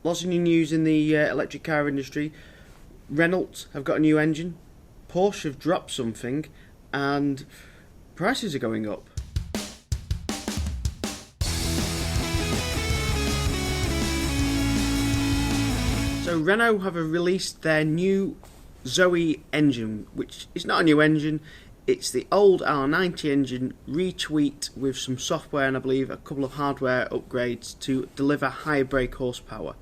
Lots of new news in the electric car industry. Renault have got a new engine, Porsche have dropped something, and prices are going up. So Renault have released their new Zoe engine, which is not a new engine. It's the old R90 engine retweaked with some software and I believe a couple of hardware upgrades to deliver higher brake horsepower.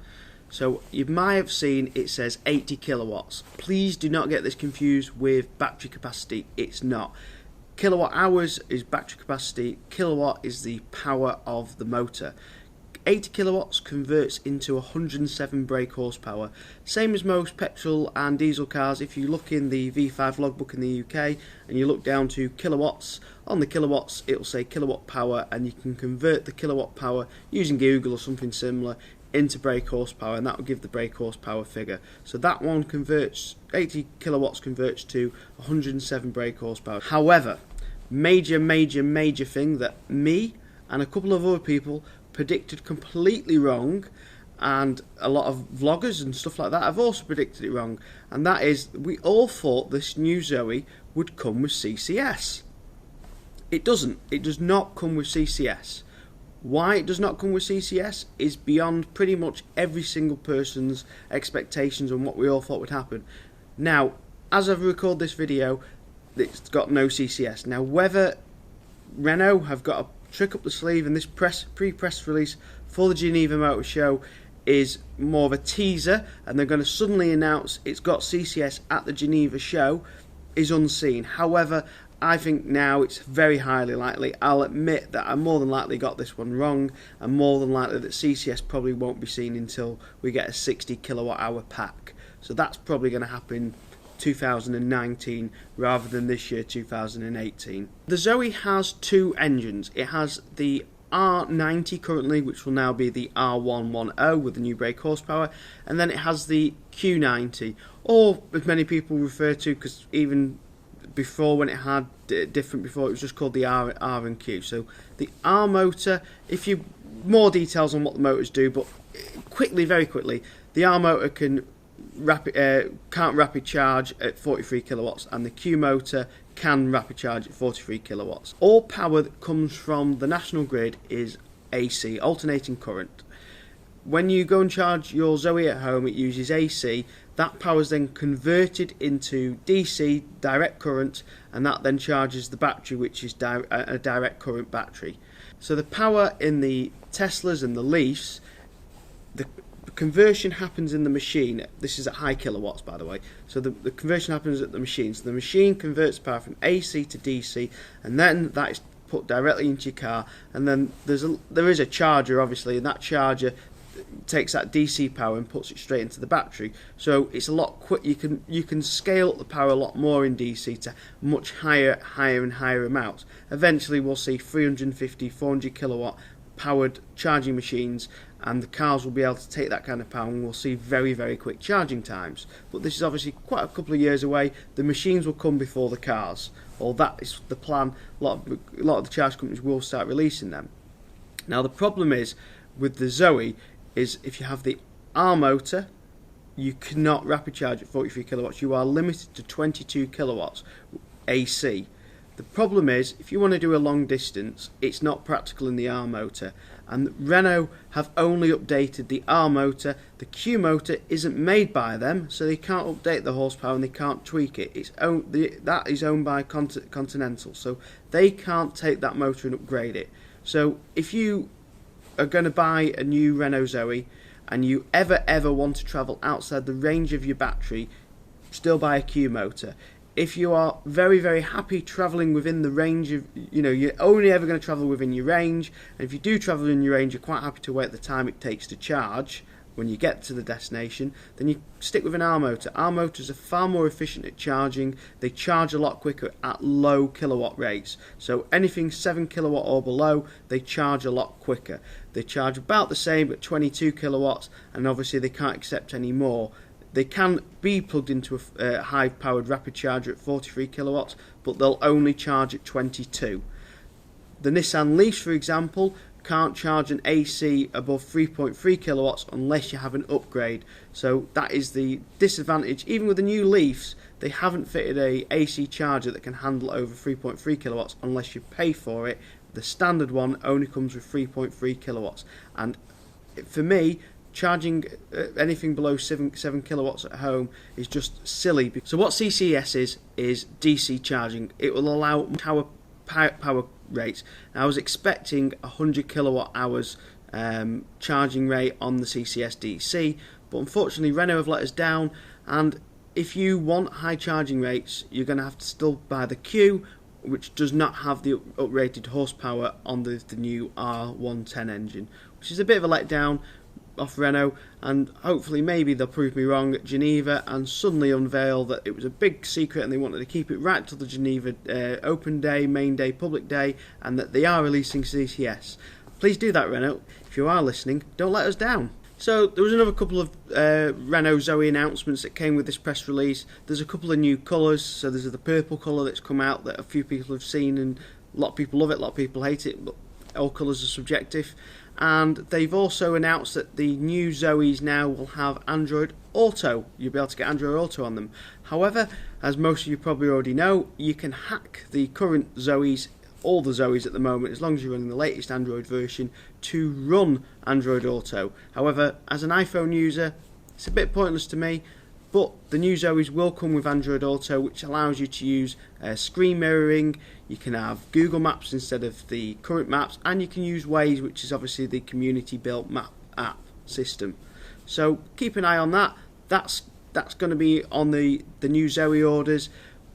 So you might have seen it says 80 kilowatts. Please do not get this confused with battery capacity. It's not. Kilowatt hours is battery capacity, kilowatt is the power of the motor. 80 kilowatts converts into 107 brake horsepower. Same as most petrol and diesel cars. If you look in the V5 logbook in the UK and you look down to kilowatts, on the kilowatts it'll say kilowatt power, and you can convert the kilowatt power using Google or something similar into brake horsepower, and that will give the brake horsepower figure. So that one converts, 80 kilowatts converts to 107 brake horsepower. However, major thing that me and a couple of other people predicted completely wrong, and a lot of vloggers and stuff like that have also predicted it wrong, and that is we all thought this new Zoe would come with CCS. It doesn't. It does not come with CCS. Why it does not come with CCS is beyond pretty much every single person's expectations and what we all thought would happen. Now, as I've recorded this video, it's got no CCS. Now, whether Renault have got a trick up the sleeve and this pre-press release for the Geneva Motor Show is more of a teaser and they're going to suddenly announce it's got CCS at the Geneva show is unseen. However, I think now it's very highly likely. I'll admit that I more than likely got this one wrong, and more than likely that CCS probably won't be seen until we get a 60 kilowatt hour pack. So that's probably going to happen 2019 rather than this year 2018. The Zoe has two engines. It has the R90 currently, which will now be the R110 with the new brake horsepower, and then it has the Q90, or as many people refer to, because even before when it had different before, it was just called the R and Q. So the R motor, if you more details on what the motors do, but very quickly, the R motor can't rapid charge at 43 kilowatts, and the Q motor can rapid charge at 43 kilowatts. All power that comes from the national grid is AC, alternating current. When you go and charge your Zoe at home, it uses AC. That power is then converted into DC, direct current, and that then charges the battery, which is a direct current battery. So the power in the Teslas and the Leafs, the conversion happens in the machine. This is at high kilowatts, by the way. So the conversion happens at the machine. So the machine converts power from AC to DC, and then that is put directly into your car. And then there is a charger, obviously, and that charger takes that DC power and puts it straight into the battery. So it's a lot quick. You can scale up the power a lot more in DC to much higher and higher amounts. Eventually, we'll see 350, 400 kilowatt powered charging machines, and the cars will be able to take that kind of power, and we'll see very quick charging times. But this is obviously quite a couple of years away. The machines will come before the cars, or that is the plan. A lot of the charge companies will start releasing them. Now the problem is with the Zoe is if you have the R motor, you cannot rapid charge at 43 kilowatts. You are limited to 22 kilowatts AC. The problem is, if you want to do a long distance, it's not practical in the R motor. And Renault have only updated the R motor. The Q motor isn't made by them, so they can't update the horsepower and they can't tweak it. That is owned by Continental, so they can't take that motor and upgrade it. So if you are going to buy a new Renault Zoe and you ever want to travel outside the range of your battery, still buy a Q motor. If you are very happy travelling within the range of, you're only ever going to travel within your range, and if you do travel in your range, you're quite happy to wait the time it takes to charge when you get to the destination, then you stick with an R motor. R motors are far more efficient at charging. They charge a lot quicker at low kilowatt rates. So anything 7 kilowatt or below, they charge a lot quicker. They charge about the same at 22 kilowatts, and obviously they can't accept any more. They can be plugged into a high-powered rapid charger at 43 kilowatts, but they'll only charge at 22. The Nissan Leafs, for example, can't charge an AC above 3.3 kilowatts unless you have an upgrade. So that is the disadvantage. Even with the new Leafs, they haven't fitted a AC charger that can handle over 3.3 kilowatts unless you pay for it. The standard one only comes with 3.3 kilowatts. And for me, charging anything below 7 kilowatts at home is just silly. So what CCS is DC charging. It will allow power rates. Now, I was expecting 100 kilowatt hours charging rate on the CCS DC, but unfortunately Renault have let us down, and if you want high charging rates, you're going to have to still buy the Q, which does not have the uprated horsepower on the new R110 engine, which is a bit of a letdown off Renault, and hopefully maybe they'll prove me wrong at Geneva and suddenly unveil that it was a big secret and they wanted to keep it right till the Geneva open day, main day, public day, and that they are releasing CCS. Please do that, Renault. If you are listening, don't let us down. So there was another couple of Renault Zoe announcements that came with this press release. There's a couple of new colours. So there's the purple colour that's come out that a few people have seen, and a lot of people love it, a lot of people hate it, but all colours are subjective. And they've also announced that the new Zoes now will have Android Auto. You'll be able to get Android Auto on them. However, as most of you probably already know, you can hack the current Zoes, all the Zoes at the moment, as long as you're running the latest Android version, to run Android Auto. However, as an iPhone user, it's a bit pointless to me, but the new Zoes will come with Android Auto, which allows you to use screen mirroring. You can have Google Maps instead of the current maps, and you can use Waze, which is obviously the community-built map app system. So keep an eye on that. That's going to be on the new Zoe orders.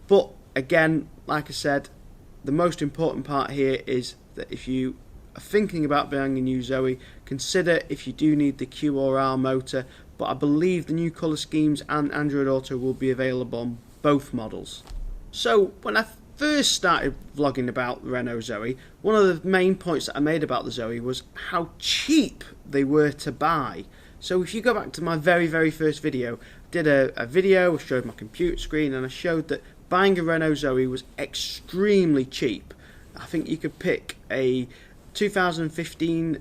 But again, like I said, the most important part here is that if you are thinking about buying a new Zoe, consider if you do need the Q or R motor. But I believe the new colour schemes and Android Auto will be available on both models. So when I first started vlogging about the Renault Zoe, one of the main points that I made about the Zoe was how cheap they were to buy. So if you go back to my very first video, I did a video, I showed my computer screen, and I showed that buying a Renault Zoe was extremely cheap. I think you could pick a 2015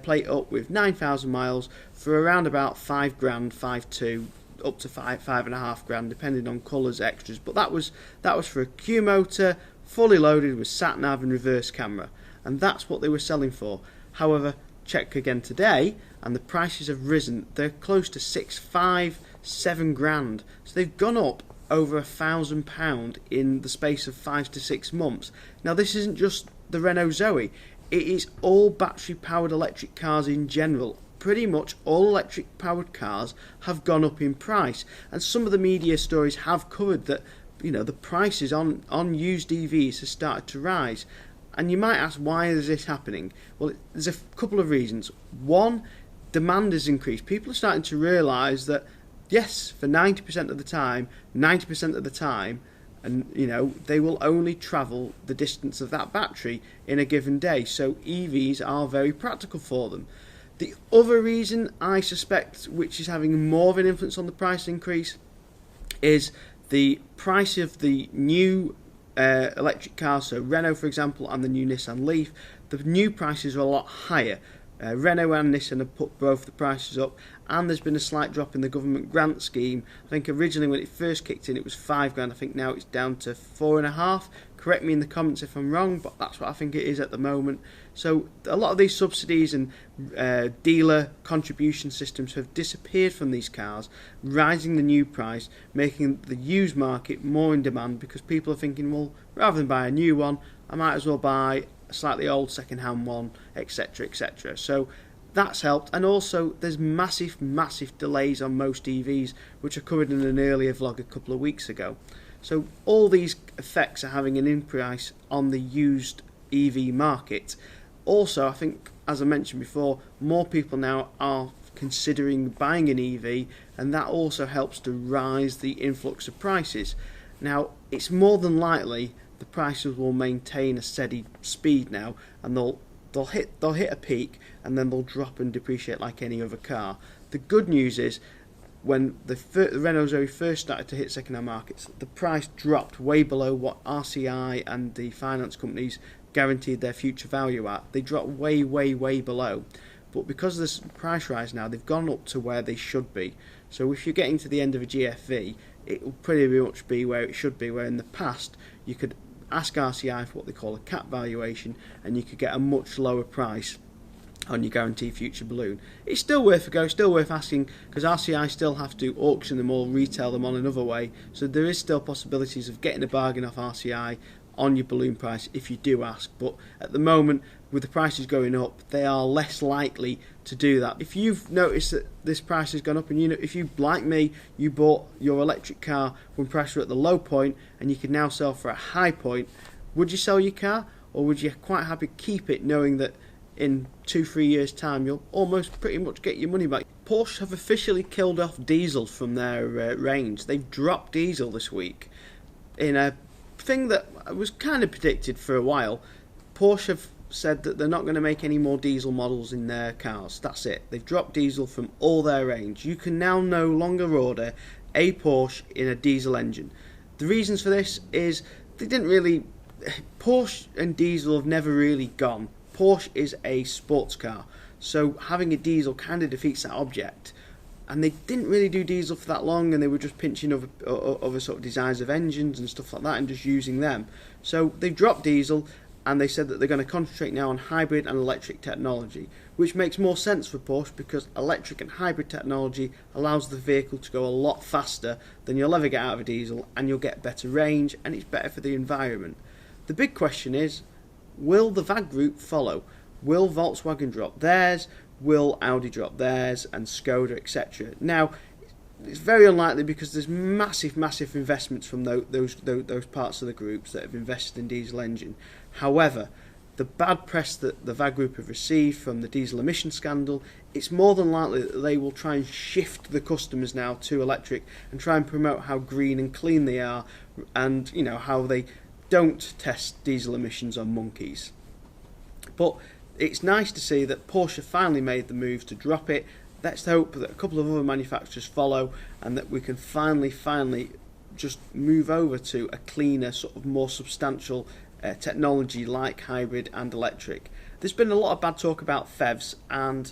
plate up with 9,000 miles for around about 5 grand, 5.2, up to 5.5 grand, depending on colours, extras. But that was for a Q motor, fully loaded with sat nav and reverse camera, and that's what they were selling for. However, check again today, and the prices have risen. They're close to 6.5, 7 grand. So they've gone up over £1,000 in the space of 5 to 6 months. Now, this isn't just the Renault Zoe. It is all battery-powered electric cars in general. Pretty much all electric-powered cars have gone up in price, and some of the media stories have covered that, you know, the prices on used EVs has started to rise. And you might ask, why is this happening? Well, there's a couple of reasons. One, demand has increased. People are starting to realise that, yes, for 90% of the time, and you know, they will only travel the distance of that battery in a given day. So EVs are very practical for them. The other reason I suspect, which is having more of an influence on the price increase, is the price of the new electric cars. So Renault, for example, and the new Nissan Leaf, the new prices are a lot higher. Renault and Nissan have put both the prices up, and there's been a slight drop in the government grant scheme. I think originally when it first kicked in it was 5 grand, I think now it's down to 4.5. Correct me in the comments if I'm wrong, but that's what I think it is at the moment. So a lot of these subsidies and dealer contribution systems have disappeared from these cars, rising the new price, making the used market more in demand, because people are thinking, well, rather than buy a new one, I might as well buy a slightly old second-hand one, etc, etc. So that's helped, and also there's massive delays on most EVs, which are covered in an earlier vlog a couple of weeks ago. So all these effects are having an impact on the used EV market. Also, I think, as I mentioned before, more people now are considering buying an EV, and that also helps to rise the influx of prices. Now, it's more than likely the prices will maintain a steady speed now, and they'll hit a peak, and then they'll drop and depreciate like any other car. The good news is, when the Renault Zoe first started to hit second-hand markets, the price dropped way below what RCI and the finance companies guaranteed their future value at, they drop way, way, way below. But because of this price rise now, they've gone up to where they should be. So if you're getting to the end of a GFV, it will pretty much be where it should be, where in the past you could ask RCI for what they call a cap valuation and you could get a much lower price on your guaranteed future balloon. It's still worth a go, still worth asking, because RCI still have to auction them or retail them on another way, so there is still possibilities of getting a bargain off RCI on your balloon price if you do ask. But at the moment, with the prices going up, they are less likely to do that. If you've noticed that this price has gone up, and if you, like me, you bought your electric car when prices were at the low point and you can now sell for a high point, would you sell your car, or would you quite happy keep it knowing that in 2-3 years time you'll almost pretty much get your money back? Porsche have officially killed off diesel from their range. They've dropped diesel this week in a thing that was kind of predicted for a while. Porsche have said that they're not going to make any more diesel models in their cars. That's it. They've dropped diesel from all their range. You can now no longer order a Porsche in a diesel engine. The reasons for this is Porsche and diesel have never really gone. Porsche is a sports car, so having a diesel kind of defeats that object. And they didn't really do diesel for that long, and they were just pinching other sort of designs of engines and stuff like that and just using them. So they've dropped diesel, and they said that they're going to concentrate now on hybrid and electric technology, which makes more sense for Porsche because electric and hybrid technology allows the vehicle to go a lot faster than you'll ever get out of a diesel, and you'll get better range, and it's better for the environment. The big question is, will the VAG group follow? Will Volkswagen drop theirs? Will Audi drop theirs, and Skoda, etc.? Now, it's very unlikely because there's massive investments from those parts of the groups that have invested in diesel engine. However, the bad press that the VAG group have received from the diesel emission scandal, it's more than likely that they will try and shift the customers now to electric and try and promote how green and clean they are, and how they don't test diesel emissions on monkeys. But it's nice to see that Porsche finally made the move to drop it. Let's hope that a couple of other manufacturers follow, and that we can finally just move over to a cleaner, sort of more substantial technology like hybrid and electric. There's been a lot of bad talk about PHEVs, and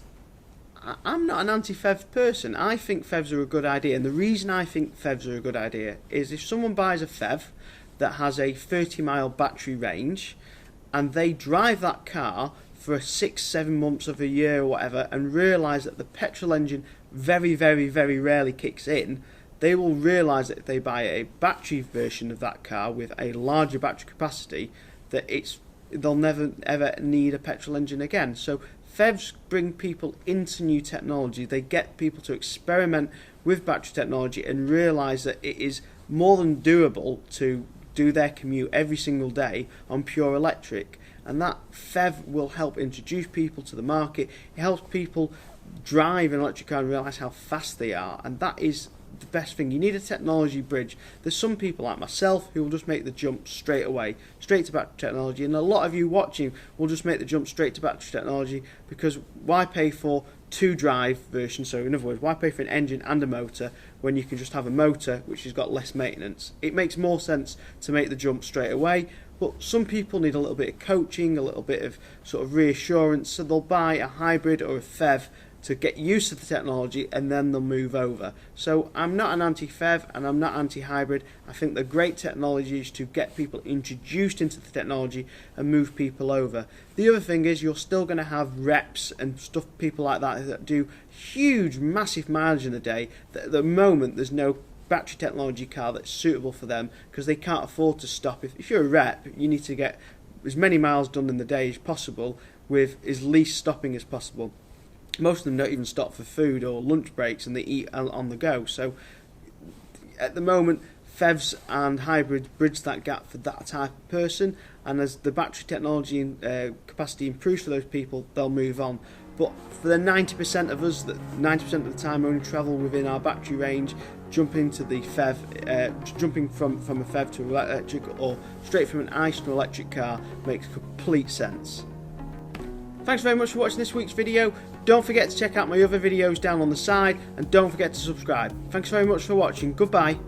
I'm not an anti-PHEV person. I think PHEVs are a good idea, and the reason I think PHEVs are a good idea is if someone buys a PHEV that has a 30-mile battery range, and they drive that car for 6-7 months of a year or whatever, and realise that the petrol engine very rarely kicks in, they will realise that if they buy a battery version of that car with a larger battery capacity, that they'll never ever need a petrol engine again. So PHEVs bring people into new technology. They get people to experiment with battery technology and realise that it is more than doable to do their commute every single day on pure electric. And that PHEV will help introduce people to the market. It helps people drive an electric car and realise how fast they are, and that is the best thing. You need a technology bridge. There's some people like myself who will just make the jump straight away, straight to battery technology, and a lot of you watching will just make the jump straight to battery technology, because why pay for two drive versions? So in other words, why pay for an engine and a motor when you can just have a motor which has got less maintenance? It makes more sense to make the jump straight away. But some people need a little bit of coaching, a little bit of sort of reassurance, so they'll buy a hybrid or a PHEV to get used to the technology, and then they'll move over. So I'm not an anti-PHEV and I'm not anti-hybrid. I think they're great technologies to get people introduced into the technology and move people over. The other thing is you're still going to have reps and stuff, people like that do huge, massive mileage in the day. At the moment, there's no battery technology car that's suitable for them because they can't afford to stop. If you're a rep, you need to get as many miles done in the day as possible with as least stopping as possible. Most of them don't even stop for food or lunch breaks, and they eat on the go. So at the moment, PHEVs and hybrids bridge that gap for that type of person, and as the battery technology and capacity improves for those people, they'll move on. But for the 90% of us that 90% of the time only travel within our battery range, jumping to the PHEV, jumping from a PHEV to electric, or straight from an ICE to electric car, makes complete sense. Thanks very much for watching this week's video. Don't forget to check out my other videos down on the side, and don't forget to subscribe. Thanks very much for watching. Goodbye.